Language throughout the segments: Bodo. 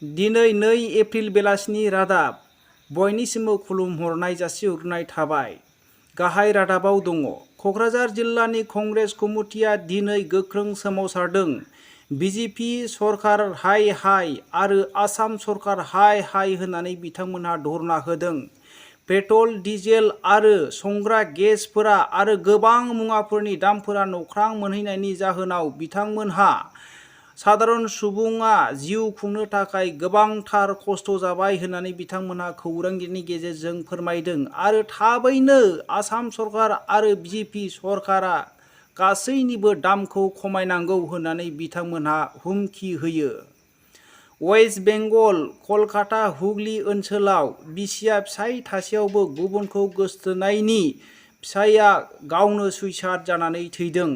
दिनै 2 एप्रिल बेलासिनि रादाब बयनिसिमबो खुलुमहरनाय जासिहरनाय थाबाय। गाहाय रादाबाव दङ। कक्राझार जिल्लानि कंग्रेस कमिटिया दिनै गोख्रों सोमावसारदों। बिजेपि सरकार हाय हाय आरो आसाम सरकार हाय हाय होननानै बिथांमोनहा धरना होदों। पेट्रल, डिजेल आरो संग्रा गेसफोरा आरो गोबां मुवाफोरनि दामफोरा नख्रां मोनहैनायनि जाहोनाव बिथांमोनहा सादारन सुबुङा जिउ खुंनो थाखाय गोबांथार खस्थ' जाबाय होननानै बिथांमोनहा खौरांगिरिनि गेजेरजों फोरमायदों आरो थाबैनो आसाम सरकार आरो बिजेपि सरकारा गासैनिबो दामखौ खमायनांगौ होननानै बिथांमोनहा हुमखि होयो। वेस्ट बेंगल कलकाता हुगलि ओनसोलाव बिसिया फिसाय थासेयावबो गुबुनखौ गोसथोनायनि फिसायआ गावनो सुइसाइड जानानै थैदों।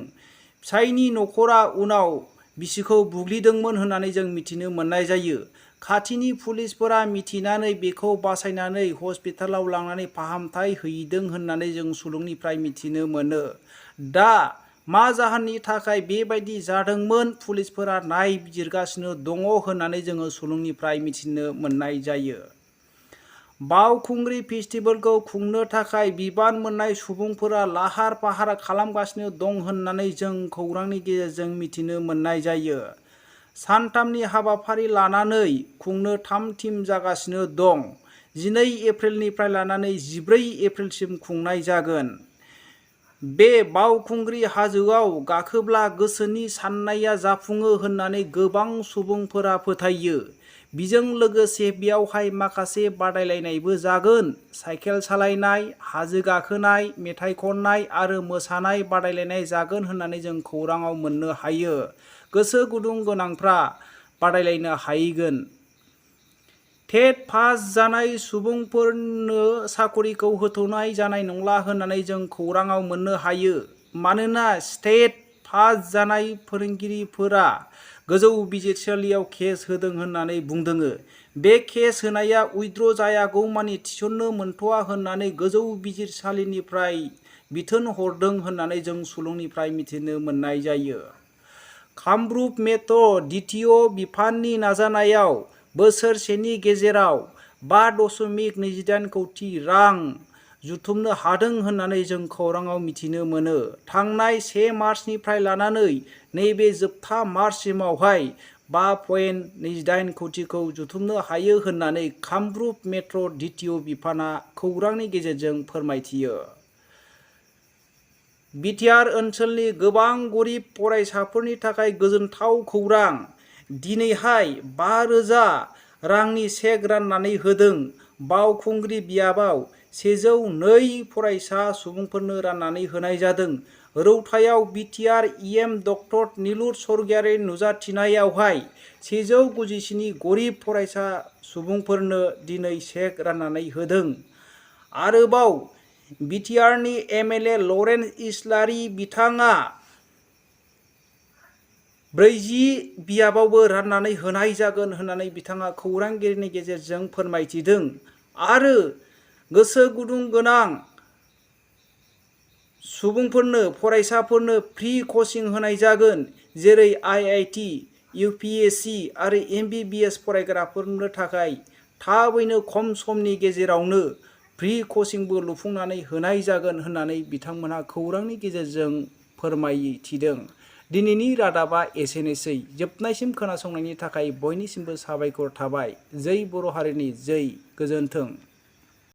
फिसायनि नखरा उनाव बिसिखौ बुग्लिदोंमोन होननानै जों मिथिनो मोननाय जायो। खाथिनि पुलिसफोरा मिथिनानै बेखौ बासायनानै हस्पिटालाव लांनानै फाहामथाय हैदों होननानै जों सुलुंनिफ्राय मिथिनो मोनो। दा मा जाहोननि थाखाय बेबायदि जादोंमोन पुलिसफोरा नायबिजिरगासिनो दङ होननानै जोङो सुलुंनिफ्राय मिथिनो मोननाय जायो। बावखुंग्रि फेस्टिभेलखौ खुंनो थाखाय बिबान मोननाय सुबुंफोरा लाहार फाहार खालामगासिनो दं होननानै जों खौरांनि गेजेरजों मिथिनो मोननाय जायो। सानथामनि हाबाफारि लानानै खुंनो थाम-थिम जागासिनो दं। 12 एप्रिलनिफ्राय लानानै 14 एप्रिलसिम खुंनाय जागोन। बे बावखुंग्रि हाजोआव गाखोब्ला गोसोनि साननाया जाफुङो होननानै गोबां सुबुंफोरा फोथायो। बिजों लोगोसे बेयावहाय माखासे बादायलायनायबो जागोन। साइकेल सालायनाय, हाजो गाखोनाय, मेथाइ खननाय आरो मोसानाय बादायलायनाय जागोन होननानै जों खौराङाव मोननो हायो। गोसो गुदुं गोनांफ्रा बादायलायनो हाहैगोन। टेट पास जानाय सुबुंफोरनो साकरिखौ होथ'नाय जानाय नंला होननानै जों खौराङाव मोननो हायो। मानोना टेट पास जानाय फोरोंगिरिफोरा गोजौ बिजिरसालियाव केस होदों होननानै बुंदों। बे केस होनाया उइथ्र' जायागौमानि थिसननो मोनथ'वा होननानै गोजौ बिजिरसालिनिफ्राय बिथोन हरदों होननानै जों सुलुंनिफ्राय मिथिनो मोननाय जायो। कामरुप मेट्र' द्वितीय बिफाननि नाजानायाव बोसोरसेनि गेजेराव 5.28 कौटि रां जुथुमनो हादों होननानै जों खौराङाव मिथिनो मोनो। थांनाय 1 मार्चनिफ्राय लानानै नैबे जोबथा मार्चसिमावहाय 5.28 कौटिखौ जुथुमनो हायो होननानै कामरुप मेट्र' द्वितीय बिफाना खौरांनि गेजेरजों फोरमायथियो। बिटिआर ओनसोलनि गोबां गरिब फरायसाफोरनि थाखाय गोजोनथाव खौरां। दिनैहाय 5,000 रांनि चेक राननानै होदों। बावखुंग्रि बियाबाव 102 फरायसा सुबुंफोरनो राननानै होनाय जादों। रौतायाव बिटिआर इएम डक्टर निलुर स्वर्गियारि नुजाथिनायावहाय 197 गरिब फरायसा सुबुंफोरनो दिनै चेक राननानै होदों। आरोबाव बिटिआरनि एमएलए लरेन्स इस्लारि बिथाङा 40 बियाबावबो राननानै होनाय जागोन होननानै बिथाङा खौरांगिरिनि गेजेरजों फोरमायथिदों। आरो गोसो गुदुं गोनां सुबुंफोरनो फरायसाफोरनो फ्रि कचिं होनाय जागोन। जेरै आईआईटी, यूपीएससी आरो एमबीबीएस फरायग्राफोरनो थाखाय थाबैनो खम समनि गेजेरावनो फ्रि कचिंबो लुफुंनानै होनाय जागोन होननानै बिथांमोनहा खौरांनि गेजेरजों फोरमायथिदों। दिनैनि रादाबा एसेनोसै। जोबनायसिम खोनासंनायनि थाखाय बयनिसिमबो साबायखर थाबाय। जै बर' हारिनि जै। गोजोन्थों।